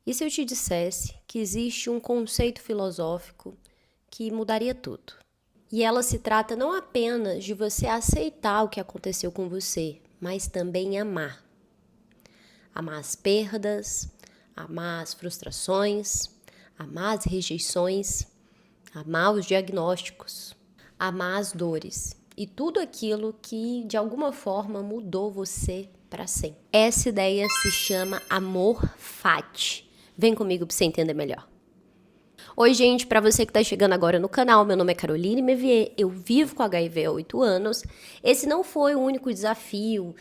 E se eu te dissesse que existe um conceito filosófico que mudaria tudo? E ela se trata não apenas de você aceitar o que aconteceu com você, mas também amar. Amar as perdas, amar as frustrações, amar as rejeições, amar os diagnósticos, amar as dores e tudo aquilo que de alguma forma mudou você para sempre. Essa ideia se chama amor fati. Vem comigo para você entender melhor. Oi, gente, para você que está chegando agora no canal, meu nome é Caroline Mevier, eu vivo com HIV há 8 anos. Esse não foi o único desafio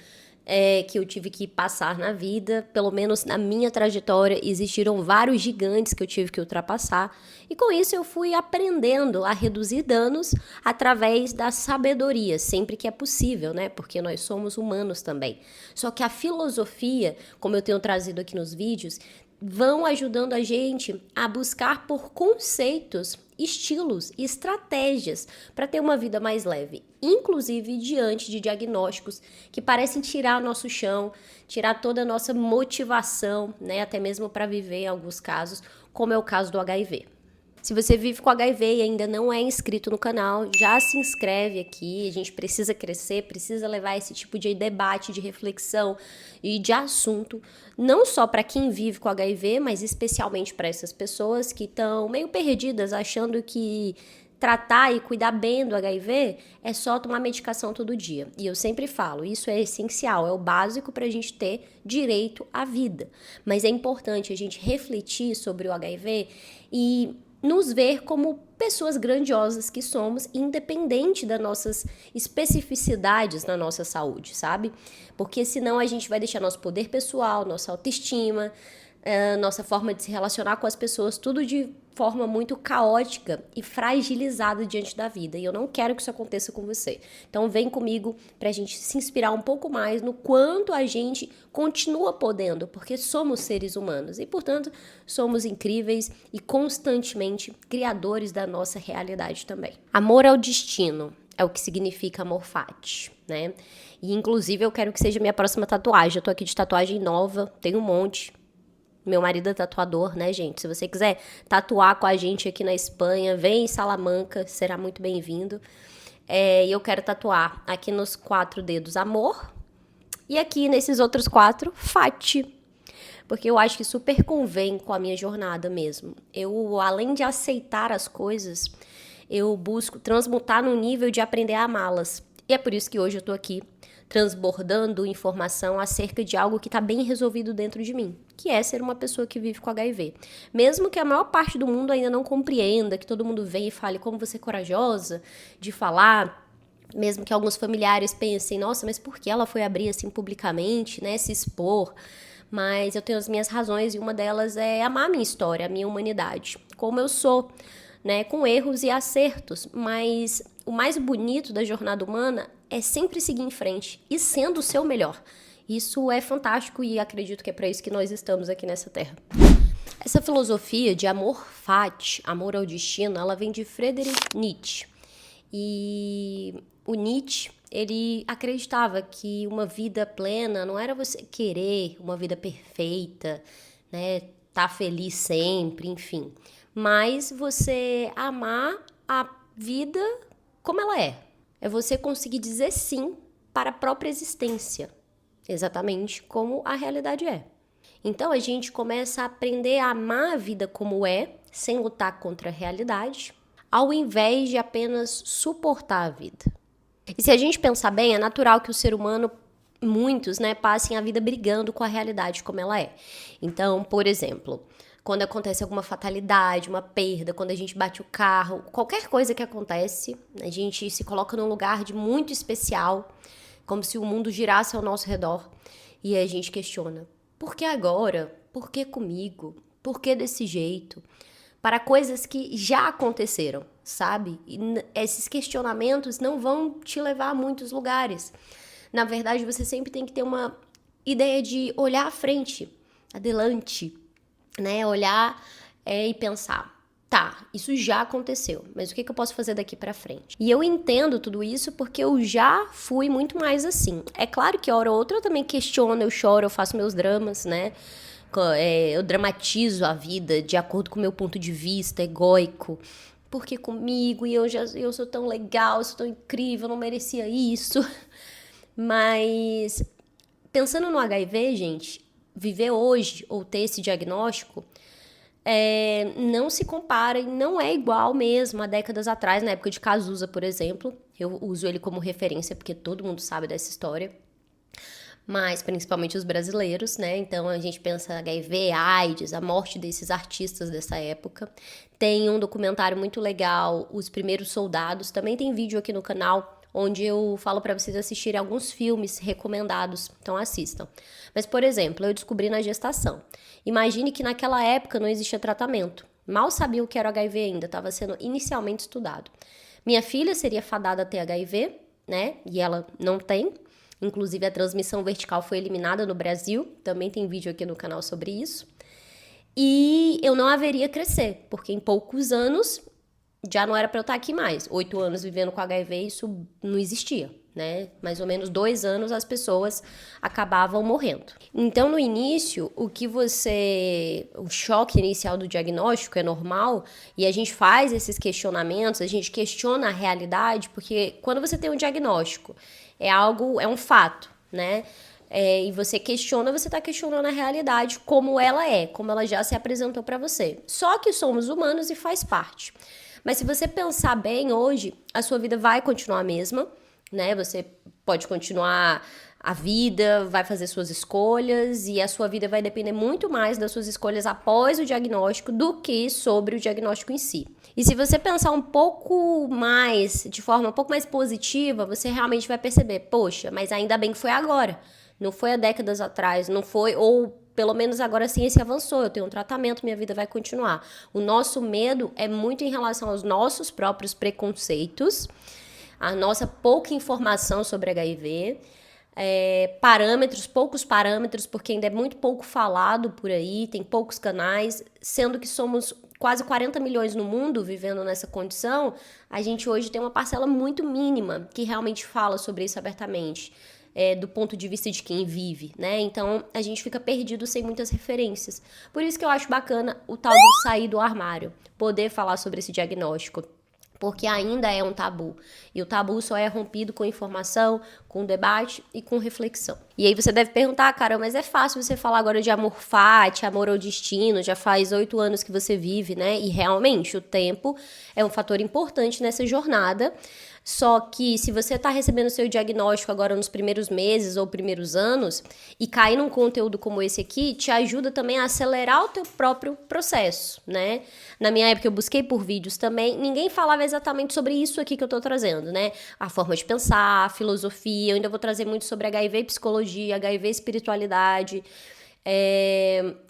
que eu tive que passar na vida, pelo menos na minha trajetória, existiram vários gigantes que eu tive que ultrapassar, e com isso eu fui aprendendo a reduzir danos através da sabedoria, sempre que é possível, né? Porque nós somos humanos também. Só que a filosofia, como eu tenho trazido aqui nos vídeos, vão ajudando a gente a buscar por conceitos, estilos e estratégias para ter uma vida mais leve, inclusive diante de diagnósticos que parecem tirar o nosso chão, tirar toda a nossa motivação, né, até mesmo para viver em alguns casos, como é o caso do HIV. Se você vive com HIV e ainda não é inscrito no canal, já se inscreve aqui. A gente precisa crescer, precisa levar esse tipo de debate, de reflexão e de assunto, não só para quem vive com HIV, mas especialmente para essas pessoas que estão meio perdidas, achando que tratar e cuidar bem do HIV é só tomar medicação todo dia. E eu sempre falo, isso é essencial, é o básico para a gente ter direito à vida. Mas é importante a gente refletir sobre o HIV e nos ver como pessoas grandiosas que somos, independente das nossas especificidades na nossa saúde, sabe? Porque senão a gente vai deixar nosso poder pessoal, nossa autoestima, nossa forma de se relacionar com as pessoas, tudo de forma muito caótica e fragilizada diante da vida. E eu não quero que isso aconteça com você. Então vem comigo pra gente se inspirar um pouco mais no quanto a gente continua podendo, porque somos seres humanos e, portanto, somos incríveis e constantemente criadores da nossa realidade também. Amor ao destino é o que significa amor fati, né? E inclusive eu quero que seja minha próxima tatuagem. Eu tô aqui de tatuagem nova, tenho um monte. Meu marido é tatuador, né, gente? Se você quiser tatuar com a gente aqui na Espanha, vem em Salamanca, será muito bem-vindo. E eu quero tatuar aqui nos 4 dedos amor e aqui nesses outros 4, fati. Porque eu acho que super convém com a minha jornada mesmo. Eu, além de aceitar as coisas, eu busco transmutar no nível de aprender a amá-las. E é por isso que hoje eu tô aqui transbordando informação acerca de algo que está bem resolvido dentro de mim, que é ser uma pessoa que vive com HIV. Mesmo que a maior parte do mundo ainda não compreenda, que todo mundo venha e fale como você é corajosa de falar, mesmo que alguns familiares pensem, nossa, mas por que ela foi abrir assim publicamente, né, se expor? Mas eu tenho as minhas razões e uma delas é amar a minha história, a minha humanidade, como eu sou, né, com erros e acertos, mas o mais bonito da jornada humana é sempre seguir em frente e sendo o seu melhor. Isso é fantástico e acredito que é para isso que nós estamos aqui nessa terra. Essa filosofia de amor fati, amor ao destino, ela vem de Friedrich Nietzsche. E o Nietzsche, ele acreditava que uma vida plena não era você querer uma vida perfeita, né, tá feliz sempre, enfim, mas você amar a vida como ela é. É você conseguir dizer sim para a própria existência, exatamente como a realidade é. Então a gente começa a aprender a amar a vida como é, sem lutar contra a realidade, ao invés de apenas suportar a vida. E se a gente pensar bem, é natural que o ser humano, muitos, né, passem a vida brigando com a realidade como ela é. Então, por exemplo, quando acontece alguma fatalidade, uma perda, quando a gente bate o carro, qualquer coisa que acontece, a gente se coloca num lugar de muito especial, como se o mundo girasse ao nosso redor, e a gente questiona, por que agora? Por que comigo? Por que desse jeito? Para coisas que já aconteceram, sabe? E esses questionamentos não vão te levar a muitos lugares. Na verdade, você sempre tem que ter uma ideia de olhar à frente, adelante, né? Olhar e pensar, tá, isso já aconteceu, mas o que eu posso fazer daqui pra frente? E eu entendo tudo isso porque eu já fui muito mais assim. É claro que hora ou outra eu também questiono, eu choro, eu faço meus dramas, né? eu dramatizo a vida de acordo com o meu ponto de vista egóico. Porque comigo, e eu sou tão legal, eu sou tão incrível, eu não merecia isso. Mas pensando no HIV, gente, viver hoje ou ter esse diagnóstico não se compara e não é igual mesmo a décadas atrás, na época de Cazuza, por exemplo. Eu uso ele como referência porque todo mundo sabe dessa história, mas principalmente os brasileiros, né? Então a gente pensa HIV, AIDS, a morte desses artistas dessa época. Tem um documentário muito legal, Os Primeiros Soldados, também tem vídeo aqui no canal, onde eu falo para vocês assistirem alguns filmes recomendados, então assistam. Mas, por exemplo, eu descobri na gestação. Imagine que naquela época não existia tratamento. Mal sabia o que era HIV ainda, estava sendo inicialmente estudado. Minha filha seria fadada a ter HIV, né? E ela não tem. Inclusive, a transmissão vertical foi eliminada no Brasil. Também tem vídeo aqui no canal sobre isso. E eu não haveria crescer, porque em poucos anos já não era para eu estar aqui mais. 8 anos vivendo com HIV, isso não existia, né? Mais ou menos 2 anos as pessoas acabavam morrendo. Então, no início, o choque inicial do diagnóstico é normal e a gente faz esses questionamentos, a gente questiona a realidade, porque quando você tem um diagnóstico, é um fato, né? E você questiona, você está questionando a realidade como ela é, como ela já se apresentou para você. Só que somos humanos e faz parte. Mas se você pensar bem hoje, a sua vida vai continuar a mesma, né? Você pode continuar a vida, vai fazer suas escolhas e a sua vida vai depender muito mais das suas escolhas após o diagnóstico do que sobre o diagnóstico em si. E se você pensar um pouco mais, de forma um pouco mais positiva, você realmente vai perceber, poxa, mas ainda bem que foi agora. Não foi há décadas atrás, não foi, ou pelo menos agora a ciência avançou, eu tenho um tratamento, minha vida vai continuar. O nosso medo é muito em relação aos nossos próprios preconceitos, a nossa pouca informação sobre HIV, poucos parâmetros, porque ainda é muito pouco falado por aí, tem poucos canais, sendo que somos quase 40 milhões no mundo vivendo nessa condição, a gente hoje tem uma parcela muito mínima que realmente fala sobre isso abertamente. Do ponto de vista de quem vive, né? Então, a gente fica perdido sem muitas referências. Por isso que eu acho bacana o tal do sair do armário, poder falar sobre esse diagnóstico, porque ainda é um tabu. E o tabu só é rompido com informação, com debate e com reflexão. E aí você deve perguntar, cara, mas é fácil você falar agora de amor fati, amor ao destino, já faz 8 anos que você vive, né? E realmente o tempo é um fator importante nessa jornada. Só que se você está recebendo seu diagnóstico agora nos primeiros meses ou primeiros anos e cair num conteúdo como esse aqui, te ajuda também a acelerar o teu próprio processo, né? Na minha época eu busquei por vídeos também, ninguém falava exatamente sobre isso aqui que eu tô trazendo, né? A forma de pensar, a filosofia, eu ainda vou trazer muito sobre HIV e psicologia, HIV e espiritualidade.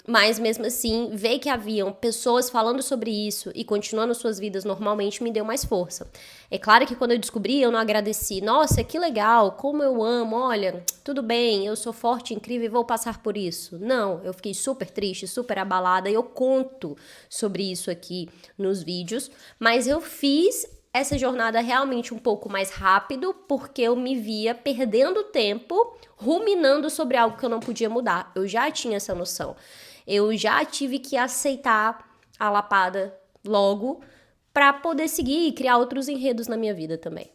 Mas mesmo assim, ver que haviam pessoas falando sobre isso e continuando suas vidas normalmente me deu mais força. É claro que quando eu descobri, eu não agradeci. Nossa, que legal, como eu amo, olha, tudo bem, eu sou forte, incrível e vou passar por isso. Não, eu fiquei super triste, super abalada e eu conto sobre isso aqui nos vídeos, mas eu fiz essa jornada realmente um pouco mais rápido, porque eu me via perdendo tempo, ruminando sobre algo que eu não podia mudar. Eu já tinha essa noção. Eu já tive que aceitar a lapada logo para poder seguir e criar outros enredos na minha vida também.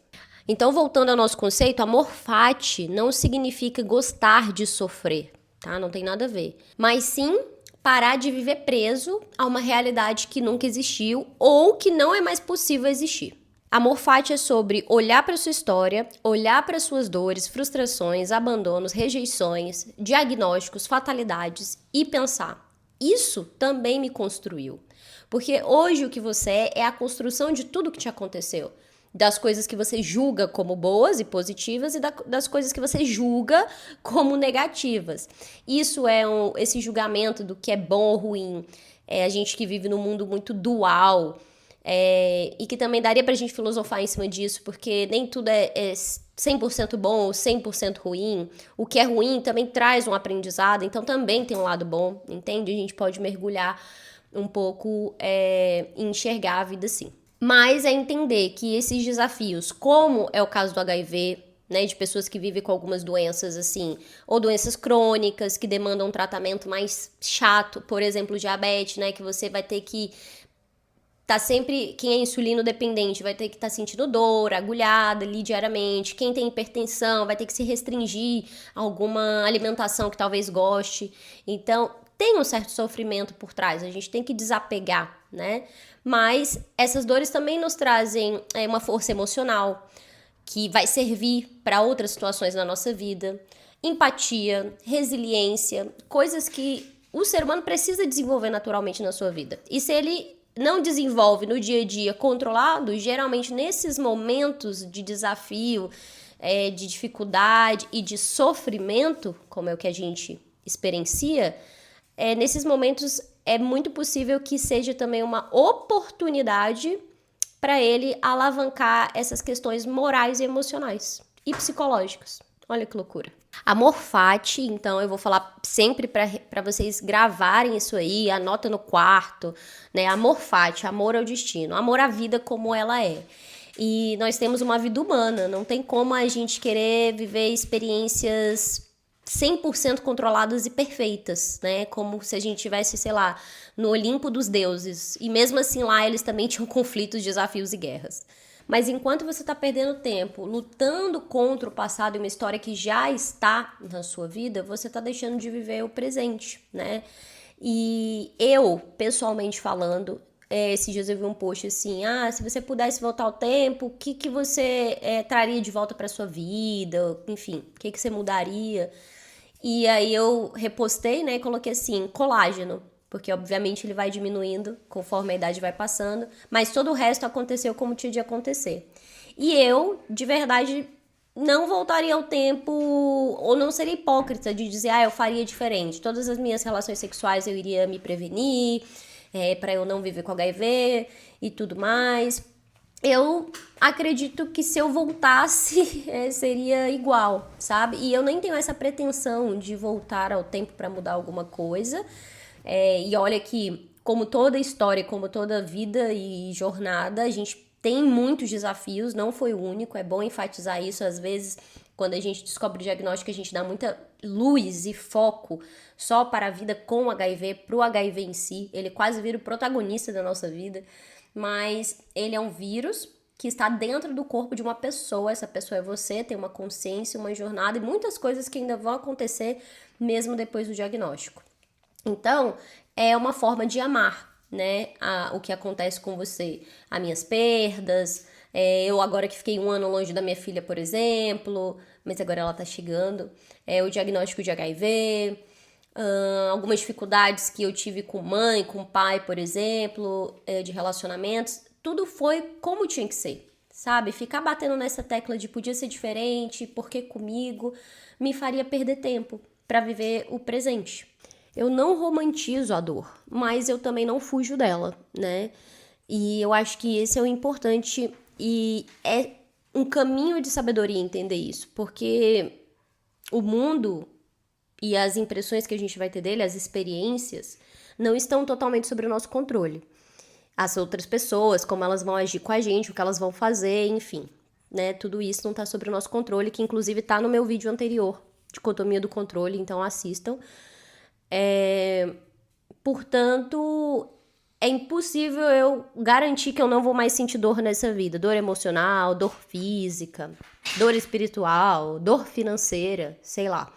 Então, voltando ao nosso conceito, amor fati não significa gostar de sofrer, tá? Não tem nada a ver. Mas sim parar de viver preso a uma realidade que nunca existiu ou que não é mais possível existir. Amor fati é sobre olhar para sua história, olhar para suas dores, frustrações, abandonos, rejeições, diagnósticos, fatalidades e pensar: isso também me construiu. Porque hoje o que você é a construção de tudo que te aconteceu. Das coisas que você julga como boas e positivas e das coisas que você julga como negativas. Isso é esse julgamento do que é bom ou ruim. A gente que vive num mundo muito dual. E que também daria pra gente filosofar em cima disso, porque nem tudo é 100% bom ou 100% ruim. O que é ruim também traz um aprendizado, então também tem um lado bom, entende? A gente pode mergulhar um pouco e enxergar a vida assim. Mas é entender que esses desafios, como é o caso do HIV, né, de pessoas que vivem com algumas doenças assim, ou doenças crônicas que demandam um tratamento mais chato, por exemplo, diabetes, né, que você vai ter que tá sempre, quem é insulino dependente vai ter que estar sentindo dor, agulhada ali diariamente. Quem tem hipertensão vai ter que se restringir a alguma alimentação que talvez goste. Então, tem um certo sofrimento por trás, a gente tem que desapegar, né? Mas essas dores também nos trazem uma força emocional que vai servir para outras situações na nossa vida. Empatia, resiliência, coisas que o ser humano precisa desenvolver naturalmente na sua vida. E se ele não desenvolve no dia a dia controlado, geralmente nesses momentos de desafio, de dificuldade e de sofrimento, como é o que a gente experiencia, nesses momentos é muito possível que seja também uma oportunidade para ele alavancar essas questões morais e emocionais e psicológicas. Olha que loucura. Amor fati, então eu vou falar sempre para vocês gravarem isso aí, anota no quarto, né? Amor fati, amor ao destino, amor à vida como ela é. E nós temos uma vida humana, não tem como a gente querer viver experiências 100% controladas e perfeitas, né? Como se a gente tivesse, sei lá, no Olimpo dos deuses. E mesmo assim lá eles também tinham conflitos, desafios e guerras. Mas enquanto você está perdendo tempo lutando contra o passado e uma história que já está na sua vida, você está deixando de viver o presente, né? E eu, pessoalmente falando, esses dias eu vi um post assim, se você pudesse voltar ao tempo, o que você traria de volta para sua vida? Enfim, o que você mudaria? E aí eu repostei, né, e coloquei assim, colágeno. Porque, obviamente, ele vai diminuindo conforme a idade vai passando. Mas todo o resto aconteceu como tinha de acontecer. E eu, de verdade, não voltaria ao tempo... Ou não seria hipócrita de dizer, eu faria diferente. Todas as minhas relações sexuais eu iria me prevenir. Pra eu não viver com HIV e tudo mais. Eu acredito que se eu voltasse, seria igual, sabe? E eu nem tenho essa pretensão de voltar ao tempo pra mudar alguma coisa. E olha que, como toda história, como toda vida e jornada, a gente tem muitos desafios, não foi o único, é bom enfatizar isso. Às vezes, quando a gente descobre o diagnóstico, a gente dá muita luz e foco só para a vida com HIV, para o HIV em si. Ele quase vira o protagonista da nossa vida, mas ele é um vírus que está dentro do corpo de uma pessoa. Essa pessoa é você, tem uma consciência, uma jornada e muitas coisas que ainda vão acontecer mesmo depois do diagnóstico. Então, é uma forma de amar, né, o que acontece com você, as minhas perdas, eu agora que fiquei 1 ano longe da minha filha, por exemplo, mas agora ela tá chegando, o diagnóstico de HIV, algumas dificuldades que eu tive com mãe, com pai, por exemplo, de relacionamentos, tudo foi como tinha que ser, sabe? Ficar batendo nessa tecla de podia ser diferente, porque comigo, me faria perder tempo para viver o presente. Eu não romantizo a dor, mas eu também não fujo dela, né? E eu acho que esse é o importante e é um caminho de sabedoria entender isso, porque o mundo e as impressões que a gente vai ter dele, as experiências, não estão totalmente sob o nosso controle. As outras pessoas, como elas vão agir com a gente, o que elas vão fazer, enfim, né? Tudo isso não está sob o nosso controle, que inclusive está no meu vídeo anterior, Dicotomia do Controle, então assistam. Portanto, é impossível eu garantir que eu não vou mais sentir dor nessa vida. Dor emocional, dor física, dor espiritual, dor financeira, sei lá.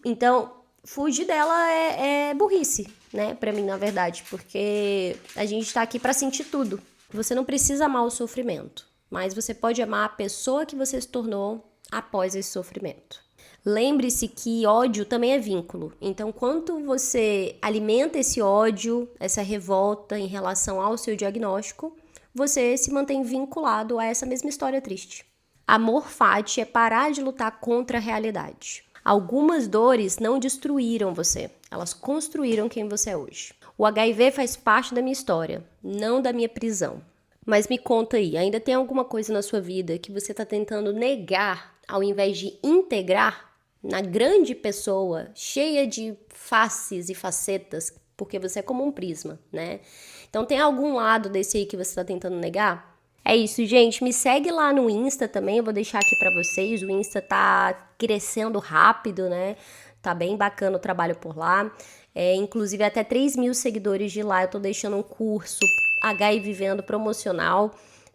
Então, fugir dela é burrice, né? Pra mim, na verdade, porque a gente tá aqui pra sentir tudo. Você não precisa amar o sofrimento, mas você pode amar a pessoa que você se tornou após esse sofrimento. Lembre-se que ódio também é vínculo. Então, quanto você alimenta esse ódio, essa revolta em relação ao seu diagnóstico, você se mantém vinculado a essa mesma história triste. Amor fati é parar de lutar contra a realidade. Algumas dores não destruíram você, elas construíram quem você é hoje. O HIV faz parte da minha história, não da minha prisão. Mas me conta aí, ainda tem alguma coisa na sua vida que você está tentando negar ao invés de integrar na grande pessoa, cheia de faces e facetas, porque você é como um prisma, né? Então tem algum lado desse aí que você está tentando negar? É isso, gente. Me segue lá no Insta também, eu vou deixar aqui pra vocês. O Insta tá crescendo rápido, né? Tá bem bacana o trabalho por lá. Inclusive, até 3.000 seguidores de lá. Eu tô deixando um curso HIV Vivendo promocional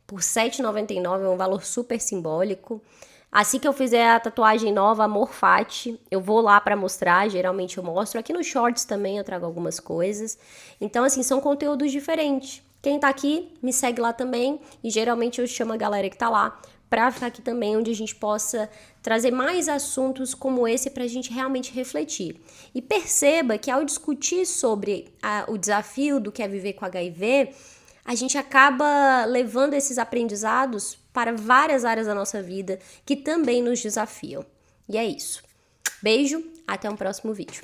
por R$ 7,99, é um valor super simbólico. Assim que eu fizer a tatuagem nova, Amor Fati, eu vou lá pra mostrar, geralmente eu mostro. Aqui no Shorts também eu trago algumas coisas. Então, assim, são conteúdos diferentes. Quem tá aqui, me segue lá também. E geralmente eu chamo a galera que tá lá pra ficar aqui também, onde a gente possa trazer mais assuntos como esse pra gente realmente refletir. E perceba que ao discutir sobre o desafio do que é viver com HIV, a gente acaba levando esses aprendizados para várias áreas da nossa vida que também nos desafiam. E é isso. Beijo, até um próximo vídeo.